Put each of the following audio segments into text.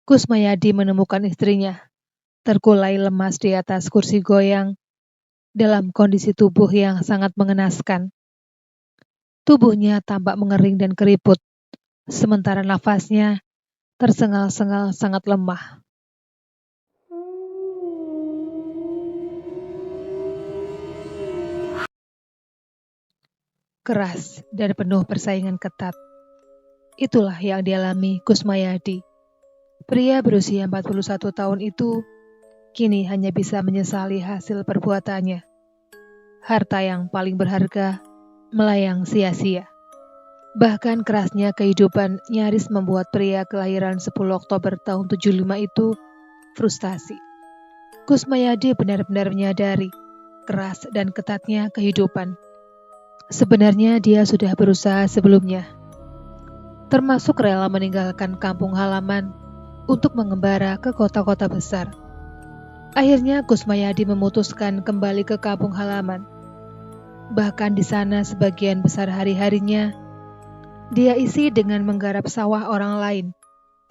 Kusmayadi menemukan istrinya terkulai lemas di atas kursi goyang dalam kondisi tubuh yang sangat mengenaskan. Tubuhnya tampak mengering dan keriput, sementara nafasnya tersengal-sengal sangat lemah. Keras dan penuh persaingan ketat. Itulah yang dialami Kusmayadi. Pria berusia 41 tahun itu kini hanya bisa menyesali hasil perbuatannya. Harta yang paling berharga melayang sia-sia. Bahkan kerasnya kehidupan nyaris membuat pria kelahiran 10 Oktober tahun 75 itu frustasi. Kusmayadi benar-benar menyadari keras dan ketatnya kehidupan. Sebenarnya dia sudah berusaha sebelumnya, termasuk rela meninggalkan kampung halaman untuk mengembara ke kota-kota besar. Akhirnya Kusmayadi memutuskan kembali ke kampung halaman. Bahkan di sana sebagian besar hari-harinya dia isi dengan menggarap sawah orang lain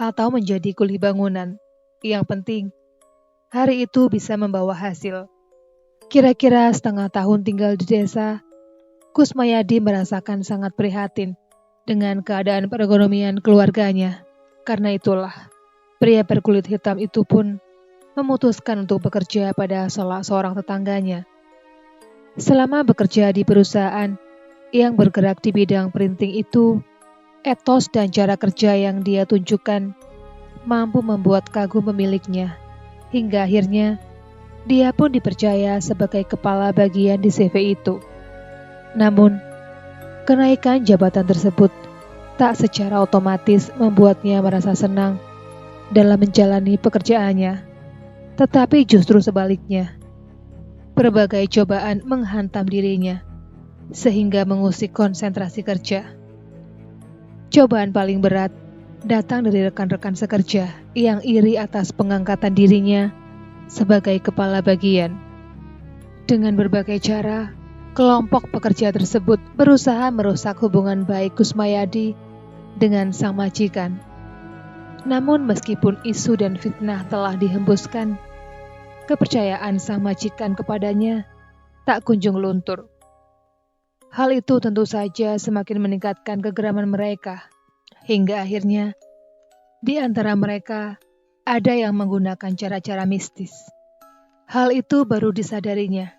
atau menjadi kuli bangunan. Yang penting, hari itu bisa membawa hasil. Kira-kira setengah tahun tinggal di desa, Kusmayadi merasakan sangat prihatin dengan keadaan perekonomian keluarganya. Karena itulah, pria berkulit hitam itu pun memutuskan untuk bekerja pada salah seorang tetangganya. Selama bekerja di perusahaan yang bergerak di bidang printing itu, etos dan cara kerja yang dia tunjukkan mampu membuat kagum pemiliknya. Hingga akhirnya, dia pun dipercaya sebagai kepala bagian di CV itu. Namun, kenaikan jabatan tersebut tak secara otomatis membuatnya merasa senang dalam menjalani pekerjaannya. Tetapi justru sebaliknya, berbagai cobaan menghantam dirinya, sehingga mengusik konsentrasi kerja. Cobaan paling berat datang dari rekan-rekan sekerja yang iri atas pengangkatan dirinya sebagai kepala bagian. Dengan berbagai cara, kelompok pekerja tersebut berusaha merusak hubungan baik Kusmayadi dengan sang majikan. Namun meskipun isu dan fitnah telah dihembuskan, kepercayaan sang majikan kepadanya tak kunjung luntur. Hal itu tentu saja semakin meningkatkan kegeraman mereka, hingga akhirnya di antara mereka ada yang menggunakan cara-cara mistis. Hal itu baru disadarinya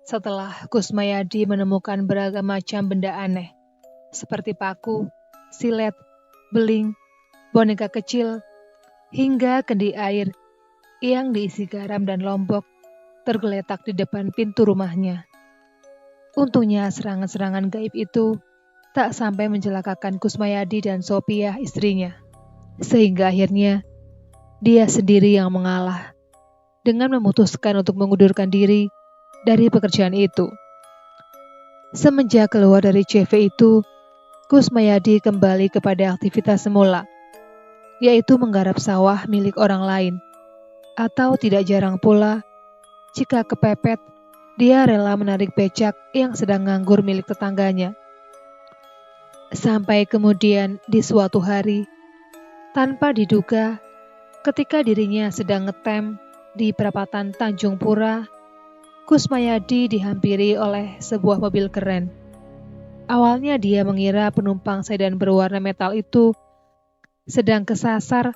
setelah Kusmayadi menemukan beragam macam benda aneh, seperti paku, silet, beling, boneka kecil, hingga kendi air yang diisi garam dan lombok tergeletak di depan pintu rumahnya. Untungnya serangan-serangan gaib itu tak sampai mencelakakan Kusmayadi dan Sopiah istrinya, sehingga akhirnya dia sendiri yang mengalah dengan memutuskan untuk mengundurkan diri dari pekerjaan itu. Semenjak keluar dari CV itu, Kusmayadi kembali kepada aktivitas semula, yaitu menggarap sawah milik orang lain. Atau tidak jarang pula, jika kepepet, dia rela menarik becak yang sedang nganggur milik tetangganya. Sampai kemudian di suatu hari, tanpa diduga, ketika dirinya sedang ngetem di perapatan Tanjung Pura, Kusmayadi dihampiri oleh sebuah mobil keren. Awalnya dia mengira penumpang sedan berwarna metal itu sedang kesasar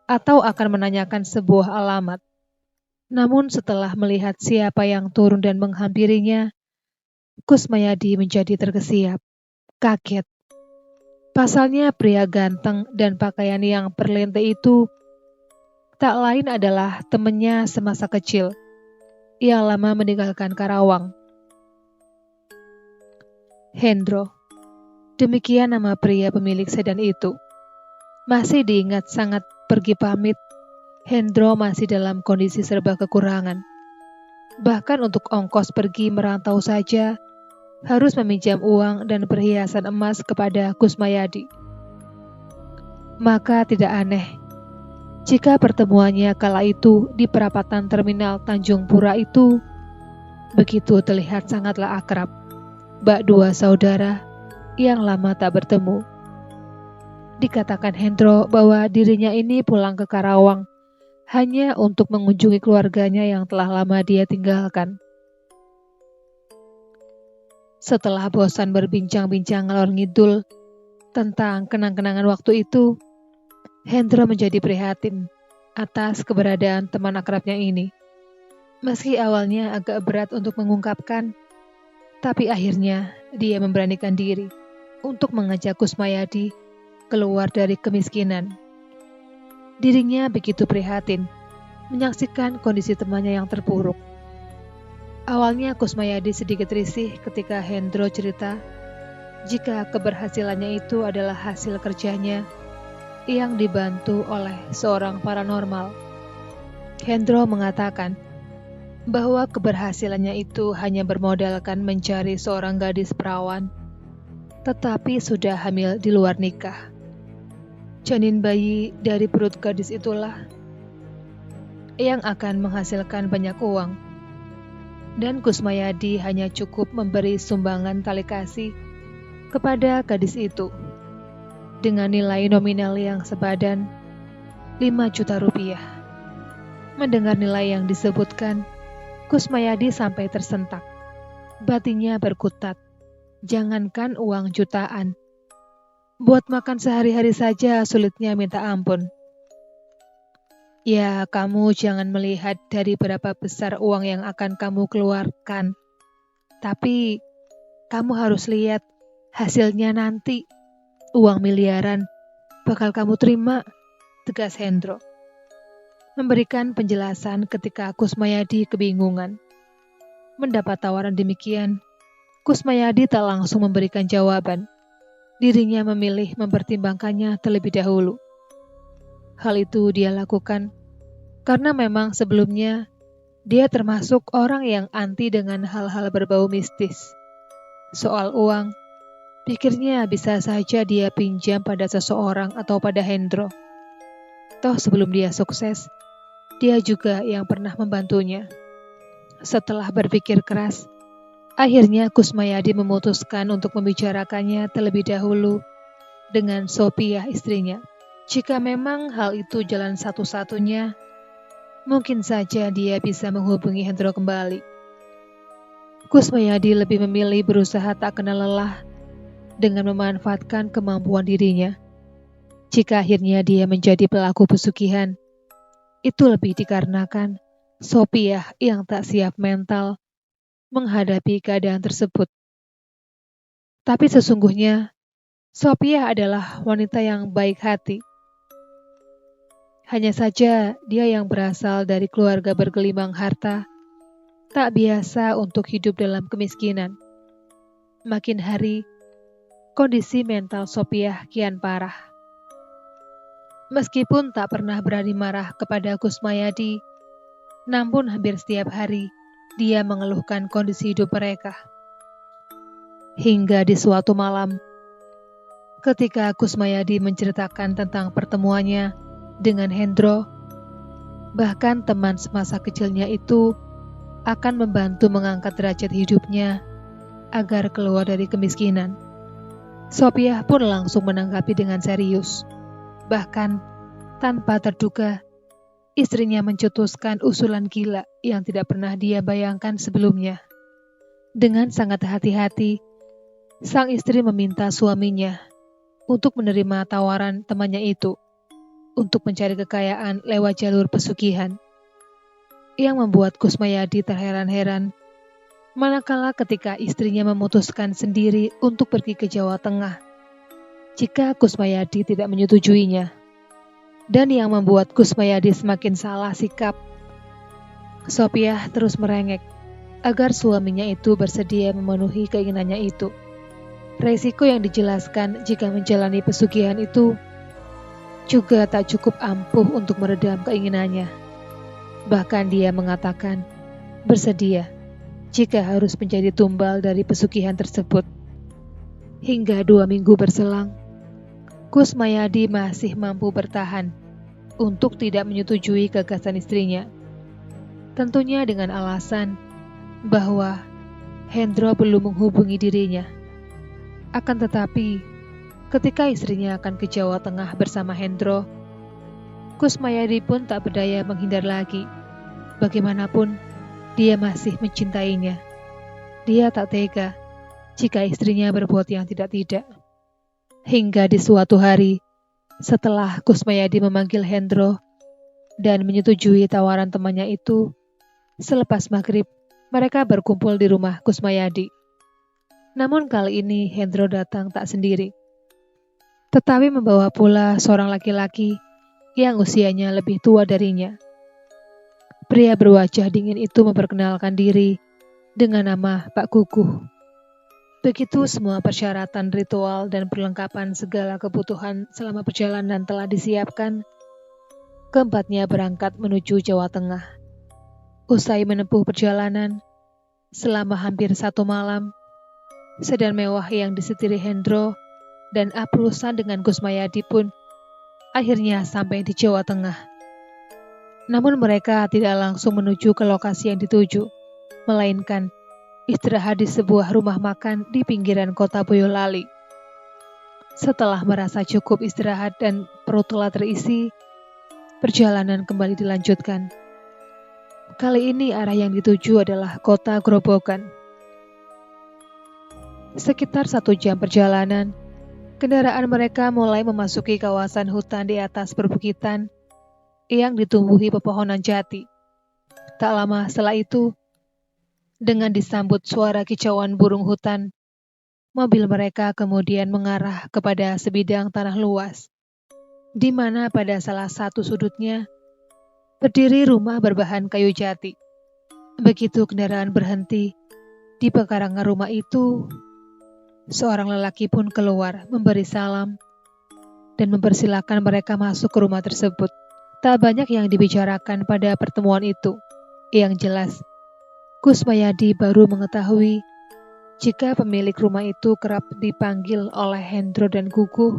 atau akan menanyakan sebuah alamat. Namun setelah melihat siapa yang turun dan menghampirinya, Kusmayadi menjadi terkesiap, kaget. Pasalnya pria ganteng dan pakaian yang perlente itu tak lain adalah temannya semasa kecil yang lama meninggalkan Karawang. Hendro, demikian nama pria pemilik sedan itu. Masih diingat sangat pergi pamit, Hendro masih dalam kondisi serba kekurangan. Bahkan untuk ongkos pergi merantau saja, harus meminjam uang dan perhiasan emas kepada Kusmayadi. Maka tidak aneh jika pertemuannya kala itu di perapatan terminal Tanjung Pura itu begitu terlihat sangatlah akrab, bak dua saudara yang lama tak bertemu. Dikatakan Hendro bahwa dirinya ini pulang ke Karawang hanya untuk mengunjungi keluarganya yang telah lama dia tinggalkan. Setelah bosan berbincang-bincang ngalor ngidul tentang kenang-kenangan waktu itu, Hendro menjadi prihatin atas keberadaan teman akrabnya ini. Meski awalnya agak berat untuk mengungkapkan, tapi akhirnya dia memberanikan diri untuk mengajak Kusmayadi keluar dari kemiskinan. Dirinya begitu prihatin menyaksikan kondisi temannya yang terpuruk. Awalnya Kusmayadi sedikit risih ketika Hendro cerita jika keberhasilannya itu adalah hasil kerjanya yang dibantu oleh seorang paranormal. Hendro mengatakan bahwa keberhasilannya itu hanya bermodalkan mencari seorang gadis perawan, tetapi sudah hamil di luar nikah. Janin bayi dari perut gadis itulah yang akan menghasilkan banyak uang. Dan Kusmayadi hanya cukup memberi sumbangan tali kasih kepada gadis itu dengan nilai nominal yang sepadan 5 juta rupiah. Mendengar nilai yang disebutkan, Kusmayadi sampai tersentak. Batinnya berkutat. Jangankan uang jutaan, buat makan sehari-hari saja sulitnya minta ampun. Ya, kamu jangan melihat dari berapa besar uang yang akan kamu keluarkan. Tapi, kamu harus lihat hasilnya nanti. Uang miliaran bakal kamu terima, tegas Hendro. Memberikan penjelasan ketika Kusmayadi kebingungan. Mendapat tawaran demikian, Kusmayadi tak langsung memberikan jawaban. Dirinya memilih mempertimbangkannya terlebih dahulu. Hal itu dia lakukan karena memang sebelumnya dia termasuk orang yang anti dengan hal-hal berbau mistis. Soal uang, pikirnya bisa saja dia pinjam pada seseorang atau pada Hendro. Toh sebelum dia sukses, dia juga yang pernah membantunya. Setelah berpikir keras, akhirnya Kusmayadi memutuskan untuk membicarakannya terlebih dahulu dengan Sopiah istrinya. Jika memang hal itu jalan satu-satunya, mungkin saja dia bisa menghubungi Hendro kembali. Kusmayadi lebih memilih berusaha tak kenal lelah dengan memanfaatkan kemampuan dirinya. Jika akhirnya dia menjadi pelaku pesugihan, itu lebih dikarenakan Sopiah yang tak siap mental menghadapi keadaan tersebut. Tapi sesungguhnya, Sopiah adalah wanita yang baik hati. Hanya saja dia yang berasal dari keluarga bergelimang harta, tak biasa untuk hidup dalam kemiskinan. Makin hari, kondisi mental Sopiah kian parah. Meskipun tak pernah berani marah kepada Kusmayadi, namun hampir setiap hari dia mengeluhkan kondisi hidup mereka. Hingga di suatu malam, ketika Kusmayadi menceritakan tentang pertemuannya dengan Hendro, bahkan teman semasa kecilnya itu akan membantu mengangkat derajat hidupnya agar keluar dari kemiskinan. Sopiah pun langsung menanggapi dengan serius. Bahkan tanpa terduga, istrinya mencetuskan usulan gila yang tidak pernah dia bayangkan sebelumnya. Dengan sangat hati-hati, sang istri meminta suaminya untuk menerima tawaran temannya itu untuk mencari kekayaan lewat jalur pesugihan. Yang membuat Kusmayadi terheran-heran manakala ketika istrinya memutuskan sendiri untuk pergi ke Jawa Tengah jika Kusmayadi tidak menyetujuinya. Dan yang membuat Kusmayadi semakin salah sikap, Sopiah terus merengek agar suaminya itu bersedia memenuhi keinginannya itu. Resiko yang dijelaskan jika menjalani pesugihan itu juga tak cukup ampuh untuk meredam keinginannya. Bahkan dia mengatakan bersedia jika harus menjadi tumbal dari pesugihan tersebut. Hingga 2 minggu berselang, Kusmayadi masih mampu bertahan untuk tidak menyetujui gagasan istrinya. Tentunya dengan alasan bahwa Hendro belum menghubungi dirinya. Akan tetapi, Ketika istrinya akan ke Jawa Tengah bersama Hendro, Kusmayadi pun tak berdaya menghindar lagi. Bagaimanapun, dia masih mencintainya. Dia tak tega jika istrinya berbuat yang tidak-tidak. Hingga di suatu hari, setelah Kusmayadi memanggil Hendro dan menyetujui tawaran temannya itu, selepas maghrib, mereka berkumpul di rumah Kusmayadi. Namun kali ini Hendro datang tak sendiri, tetapi membawa pula seorang laki-laki yang usianya lebih tua darinya. Pria berwajah dingin itu memperkenalkan diri dengan nama Pak Kukuh. Begitu semua persyaratan ritual dan perlengkapan segala kebutuhan selama perjalanan telah disiapkan, keempatnya berangkat menuju Jawa Tengah. Usai menempuh perjalanan selama hampir 1 malam, sedan mewah yang disetiri Hendro dan aplusan dengan Kusmayadi pun akhirnya sampai di Jawa Tengah. Namun mereka tidak langsung menuju ke lokasi yang dituju, melainkan istirahat di sebuah rumah makan di pinggiran kota Boyolali. Setelah merasa cukup istirahat dan perut telah terisi, perjalanan kembali dilanjutkan. Kali ini arah yang dituju adalah kota Grobogan. Sekitar 1 jam perjalanan, kendaraan mereka mulai memasuki kawasan hutan di atas perbukitan yang ditumbuhi pepohonan jati. Tak lama setelah itu, dengan disambut suara kicauan burung hutan, mobil mereka kemudian mengarah kepada sebidang tanah luas, di mana pada salah satu sudutnya berdiri rumah berbahan kayu jati. Begitu kendaraan berhenti di pekarangan rumah itu, seorang lelaki pun keluar memberi salam dan mempersilahkan mereka masuk ke rumah tersebut. Tak banyak yang dibicarakan pada pertemuan itu. Yang jelas, Kusmayadi baru mengetahui jika pemilik rumah itu kerap dipanggil oleh Hendro dan Kukuh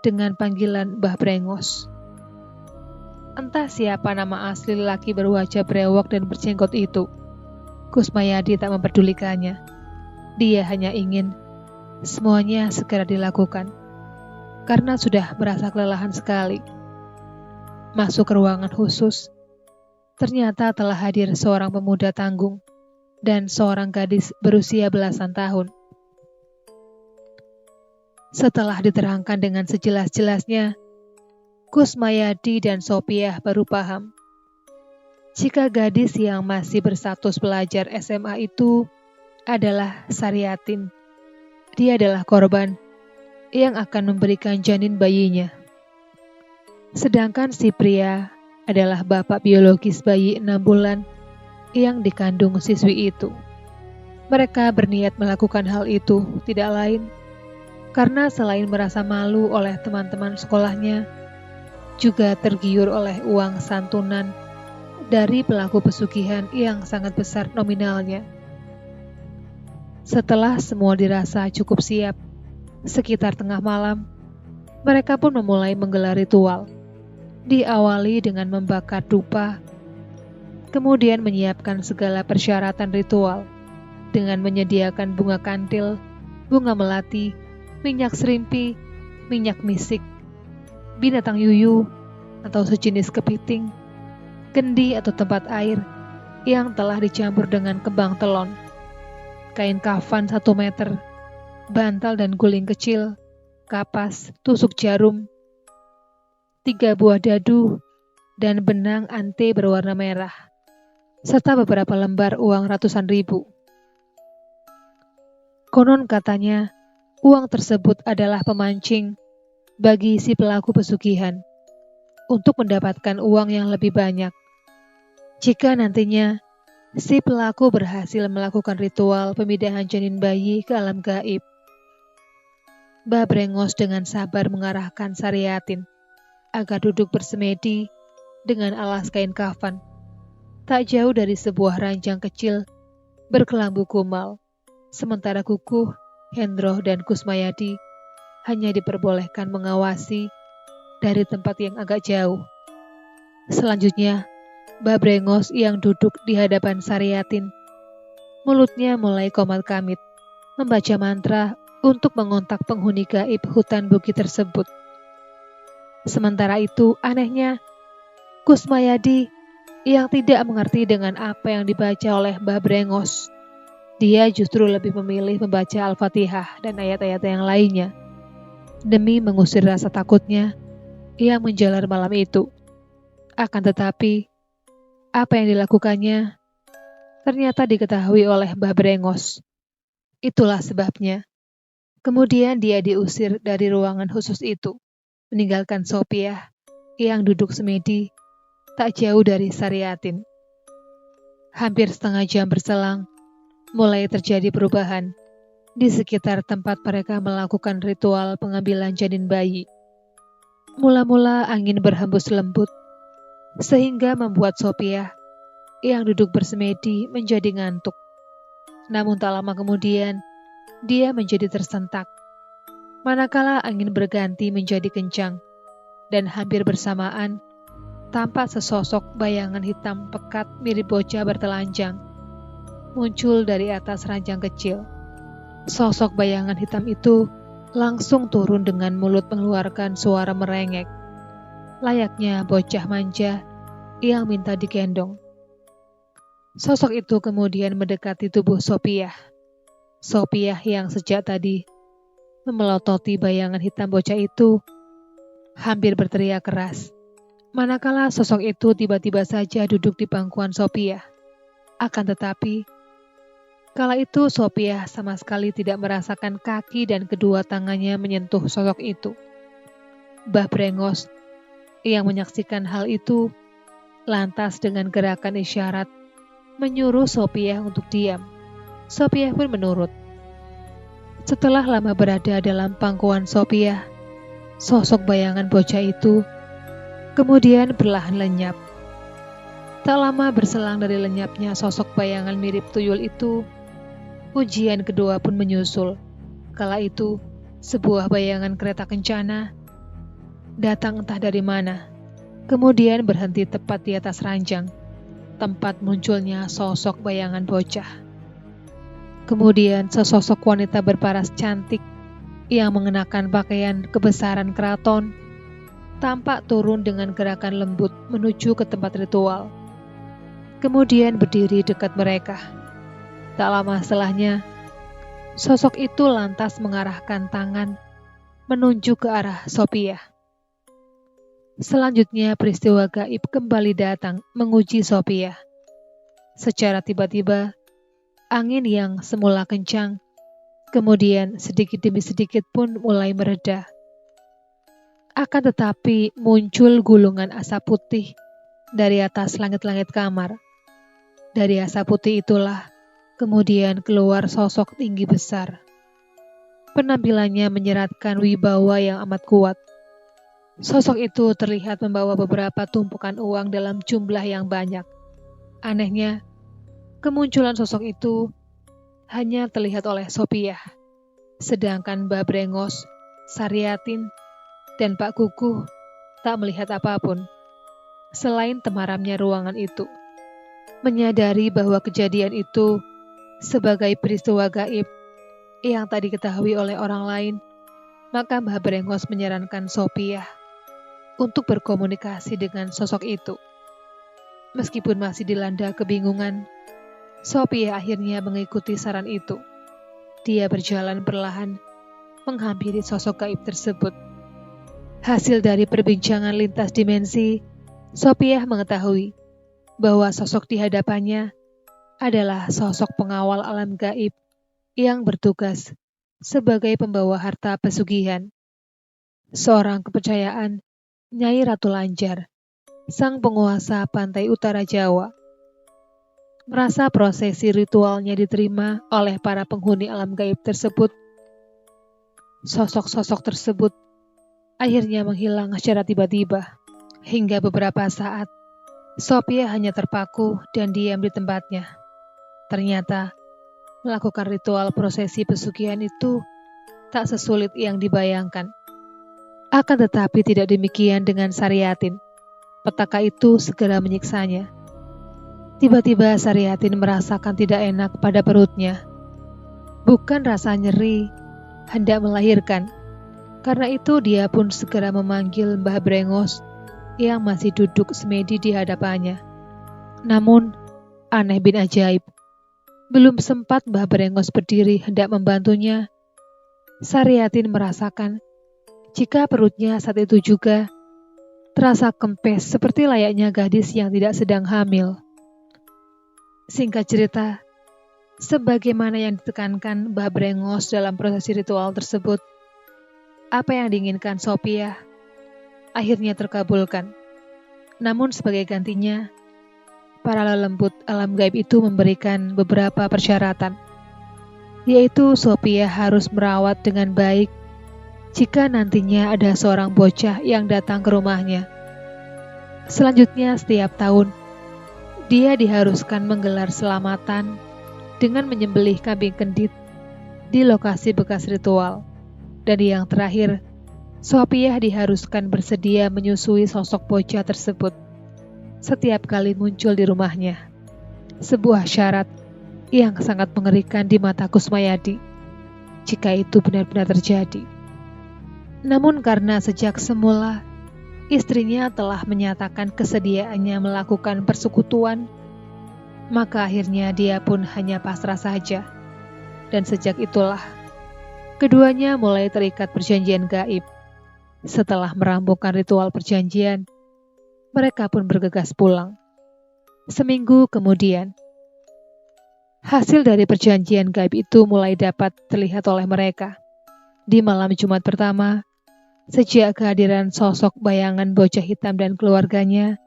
dengan panggilan Mbah Brengos. Entah siapa nama asli lelaki berwajah brewok dan berjenggot itu. Kusmayadi tak memperdulikannya. Dia hanya ingin semuanya segera dilakukan, karena sudah merasa kelelahan sekali. Masuk ke ruangan khusus, ternyata telah hadir seorang pemuda tanggung dan seorang gadis berusia belasan tahun. Setelah diterangkan dengan sejelas-jelasnya, Kusmayadi dan Sopiah baru paham jika gadis yang masih berstatus pelajar SMA itu adalah Saryatin. Dia adalah korban yang akan memberikan janin bayinya. Sedangkan si pria adalah bapak biologis bayi 6 bulan yang dikandung siswi itu. Mereka berniat melakukan hal itu tidak lain karena selain merasa malu oleh teman-teman sekolahnya, juga tergiur oleh uang santunan dari pelaku pesugihan yang sangat besar nominalnya. Setelah semua dirasa cukup siap, sekitar tengah malam, mereka pun memulai menggelar ritual. Diawali dengan membakar dupa, kemudian menyiapkan segala persyaratan ritual dengan menyediakan bunga kantil, bunga melati, minyak serimpi, minyak misik, binatang yuyu atau sejenis kepiting, kendi atau tempat air yang telah dicampur dengan kembang telon, kain kafan 1 meter, bantal dan guling kecil, kapas, tusuk jarum, 3 buah dadu, dan benang ante berwarna merah, serta beberapa lembar uang ratusan ribu. Konon katanya, uang tersebut adalah pemancing bagi si pelaku pesugihan untuk mendapatkan uang yang lebih banyak. Jika nantinya si pelaku berhasil melakukan ritual pemindahan janin bayi ke alam gaib. Mbah Brengos dengan sabar mengarahkan Saryatin agar duduk bersemedi dengan alas kain kafan, tak jauh dari sebuah ranjang kecil berkelambu kumal, sementara Kukuh, Hendro, dan Kusmayadi hanya diperbolehkan mengawasi dari tempat yang agak jauh. Selanjutnya, Mbah Brengos yang duduk di hadapan Saryatin, mulutnya mulai komat-kamit, membaca mantra untuk mengontak penghuni gaib hutan bukit tersebut. Sementara itu, anehnya, Kusmayadi yang tidak mengerti dengan apa yang dibaca oleh Mbah Brengos, dia justru lebih memilih membaca Al-Fatihah dan ayat-ayat yang lainnya demi mengusir rasa takutnya yang menjalar malam itu. Akan tetapi, apa yang dilakukannya ternyata diketahui oleh Mbah Brengos. Itulah sebabnya. Kemudian dia diusir dari ruangan khusus itu, meninggalkan Sopiah yang duduk semedi tak jauh dari Saryatin. Hampir setengah jam berselang, mulai terjadi perubahan di sekitar tempat mereka melakukan ritual pengambilan janin bayi. Mula-mula angin berhembus lembut, sehingga membuat Sopiah yang duduk bersemedi menjadi ngantuk. Namun tak lama kemudian, dia menjadi tersentak. Manakala angin berganti menjadi kencang, dan hampir bersamaan, tampak sesosok bayangan hitam pekat mirip bocah bertelanjang, muncul dari atas ranjang kecil. Sosok bayangan hitam itu langsung turun dengan mulut mengeluarkan suara merengek, layaknya bocah manja yang minta digendong. Sosok itu kemudian mendekati tubuh Sopiah. Sopiah yang sejak tadi memelototi bayangan hitam bocah itu hampir berteriak keras. Manakala sosok itu tiba-tiba saja duduk di pangkuan Sopiah. Akan tetapi, kala itu Sopiah sama sekali tidak merasakan kaki dan kedua tangannya menyentuh sosok itu. Mbah Brengos yang menyaksikan hal itu lantas dengan gerakan isyarat menyuruh Sopiah untuk diam. Sopiah pun menurut. Setelah lama berada dalam pangkuan Sopiah, sosok bayangan bocah itu kemudian perlahan lenyap. Tak lama berselang dari lenyapnya sosok bayangan mirip tuyul itu, ujian kedua pun menyusul. Kala itu, sebuah bayangan kereta kencana datang entah dari mana, kemudian berhenti tepat di atas ranjang, tempat munculnya sosok bayangan bocah. Kemudian sesosok wanita berparas cantik yang mengenakan pakaian kebesaran keraton tampak turun dengan gerakan lembut menuju ke tempat ritual. Kemudian berdiri dekat mereka. Tak lama setelahnya, sosok itu lantas mengarahkan tangan menuju ke arah Sopiah. Selanjutnya peristiwa gaib kembali datang menguji Sopiah. Secara tiba-tiba, angin yang semula kencang, kemudian sedikit demi sedikit pun mulai mereda. Akan tetapi muncul gulungan asap putih dari atas langit-langit kamar. Dari asap putih itulah kemudian keluar sosok tinggi besar. Penampilannya menyeratkan wibawa yang amat kuat. Sosok itu terlihat membawa beberapa tumpukan uang dalam jumlah yang banyak. Anehnya, kemunculan sosok itu hanya terlihat oleh Sopiah, sedangkan Mbah Brengos, Saryatin, dan Pak Kukuh tak melihat apapun selain temaramnya ruangan itu. Menyadari bahwa kejadian itu sebagai peristiwa gaib yang tak diketahui oleh orang lain, maka Mbah Brengos menyarankan Sopiah untuk berkomunikasi dengan sosok itu. Meskipun masih dilanda kebingungan, Sopiah akhirnya mengikuti saran itu. Dia berjalan perlahan menghampiri sosok gaib tersebut. Hasil dari perbincangan lintas dimensi, Sopiah mengetahui bahwa sosok di hadapannya adalah sosok pengawal alam gaib yang bertugas sebagai pembawa harta pesugihan. Seorang kepercayaan Nyai Ratu Lanjar, sang penguasa pantai utara Jawa. Merasa prosesi ritualnya diterima oleh para penghuni alam gaib tersebut, sosok-sosok tersebut akhirnya menghilang secara tiba-tiba. Hingga beberapa saat, Sopiah hanya terpaku dan diam di tempatnya. Ternyata, melakukan ritual prosesi pesugihan itu tak sesulit yang dibayangkan. Akan tetapi tidak demikian dengan Saryatin. Petaka itu segera menyiksanya. Tiba-tiba Saryatin merasakan tidak enak pada perutnya. Bukan rasa nyeri, hendak melahirkan. Karena itu dia pun segera memanggil Mbah Brengos yang masih duduk semedi di hadapannya. Namun, aneh bin ajaib, belum sempat Mbah Brengos berdiri hendak membantunya, Sariatin merasakan jika perutnya saat itu juga terasa kempes seperti layaknya gadis yang tidak sedang hamil. Singkat cerita, sebagaimana yang ditekankan Mbah Brengos dalam prosesi ritual tersebut, apa yang diinginkan Sophia akhirnya terkabulkan. Namun sebagai gantinya, para lelembut alam gaib itu memberikan beberapa persyaratan, yaitu Sophia harus merawat dengan baik jika nantinya ada seorang bocah yang datang ke rumahnya. Selanjutnya, setiap tahun, dia diharuskan menggelar selamatan dengan menyembelih kambing kendit di lokasi bekas ritual. Dan yang terakhir, Sophia diharuskan bersedia menyusui sosok bocah tersebut setiap kali muncul di rumahnya. Sebuah syarat yang sangat mengerikan di mata Kusmayadi jika itu benar-benar terjadi. Namun karena sejak semula istrinya telah menyatakan kesediaannya melakukan persekutuan, maka akhirnya dia pun hanya pasrah saja. Dan sejak itulah, keduanya mulai terikat perjanjian gaib. Setelah merampungkan ritual perjanjian, mereka pun bergegas pulang. Seminggu kemudian, hasil dari perjanjian gaib itu mulai dapat terlihat oleh mereka. Di malam Jumat pertama, sejak kehadiran sosok bayangan bocah hitam dan keluarganya,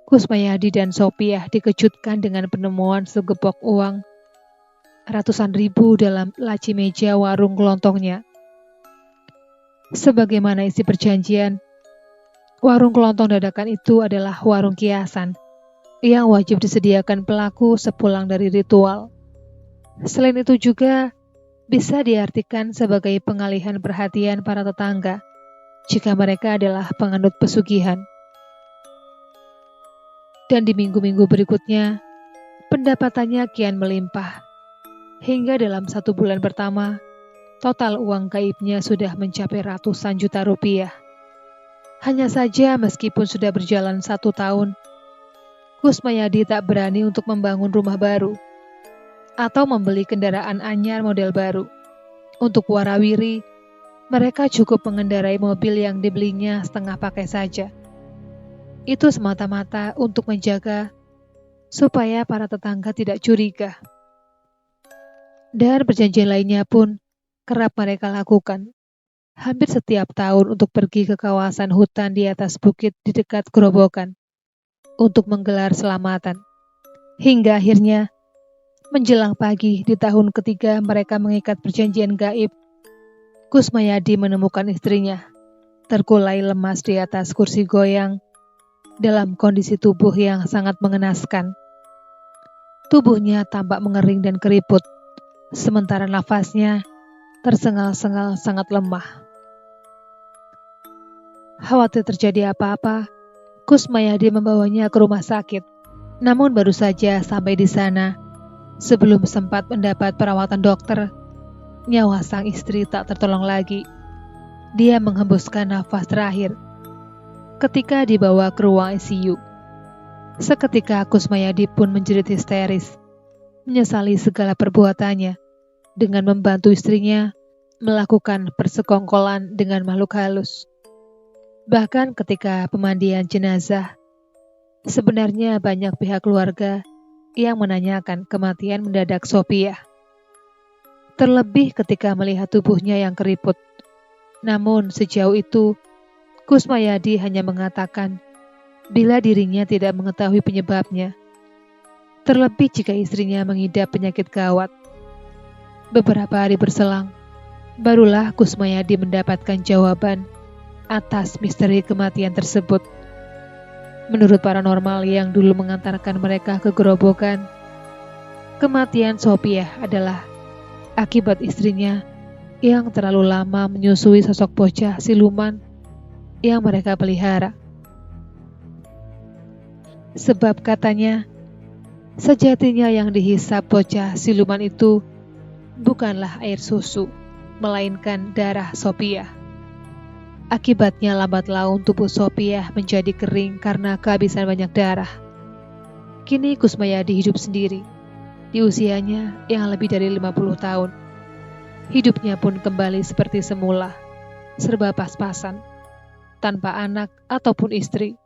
Kusmayadi dan Sophia dikejutkan dengan penemuan segepok uang ratusan ribu dalam laci meja warung kelontongnya. Sebagaimana isi perjanjian, warung kelontong dadakan itu adalah warung kiasan yang wajib disediakan pelaku sepulang dari ritual. Selain itu juga bisa diartikan sebagai pengalihan perhatian para tetangga jika mereka adalah penganut pesugihan. Dan di minggu-minggu berikutnya, pendapatannya kian melimpah. Hingga dalam 1 bulan pertama, total uang gaibnya sudah mencapai ratusan juta rupiah. Hanya saja meskipun sudah berjalan 1 tahun, Kusmayadi tak berani untuk membangun rumah baru atau membeli kendaraan anyar model baru. Untuk warawiri, mereka cukup mengendarai mobil yang dibelinya setengah pakai saja. Itu semata-mata untuk menjaga supaya para tetangga tidak curiga. Dan perjanjian lainnya pun kerap mereka lakukan. Hampir setiap tahun untuk pergi ke kawasan hutan di atas bukit di dekat Gerobokan untuk menggelar selamatan. Hingga akhirnya, menjelang pagi di tahun ketiga mereka mengikat perjanjian gaib, Kusmayadi menemukan istrinya terkulai lemas di atas kursi goyang dalam kondisi tubuh yang sangat mengenaskan. Tubuhnya tampak mengering dan keriput, sementara nafasnya tersengal-sengal sangat lemah. Khawatir terjadi apa-apa, Kusmayadi membawanya ke rumah sakit. Namun baru saja sampai di sana, sebelum sempat mendapat perawatan dokter, nyawa sang istri tak tertolong lagi. Dia menghembuskan nafas terakhir ketika dibawa ke ruang ICU. Seketika Kusmayadi pun menjerit histeris, menyesali segala perbuatannya dengan membantu istrinya melakukan persekongkolan dengan makhluk halus. Bahkan ketika pemandian jenazah, sebenarnya banyak pihak keluarga yang menanyakan kematian mendadak Sophia. Terlebih ketika melihat tubuhnya yang keriput. Namun sejauh itu, Kusmayadi hanya mengatakan bila dirinya tidak mengetahui penyebabnya. Terlebih jika istrinya mengidap penyakit gawat. Beberapa hari berselang, barulah Kusmayadi mendapatkan jawaban atas misteri kematian tersebut. Menurut paranormal yang dulu mengantarkan mereka ke Gerobokan, kematian Sophia adalah akibat istrinya yang terlalu lama menyusui sosok bocah siluman yang mereka pelihara. Sebab katanya, sejatinya yang dihisap bocah siluman itu bukanlah air susu, melainkan darah Sophia. Akibatnya lambat laun tubuh Sophia menjadi kering karena kehabisan banyak darah. Kini Kusmayadi hidup sendiri, di usianya yang lebih dari 50 tahun. Hidupnya pun kembali seperti semula, serba pas-pasan, tanpa anak ataupun istri.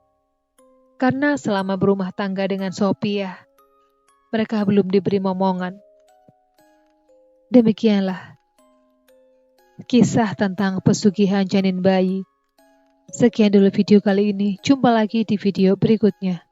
Karena selama berumah tangga dengan Sophia, mereka belum diberi momongan. Demikianlah kisah tentang pesugihan janin bayi. Sekian dulu video kali ini, jumpa lagi di video berikutnya.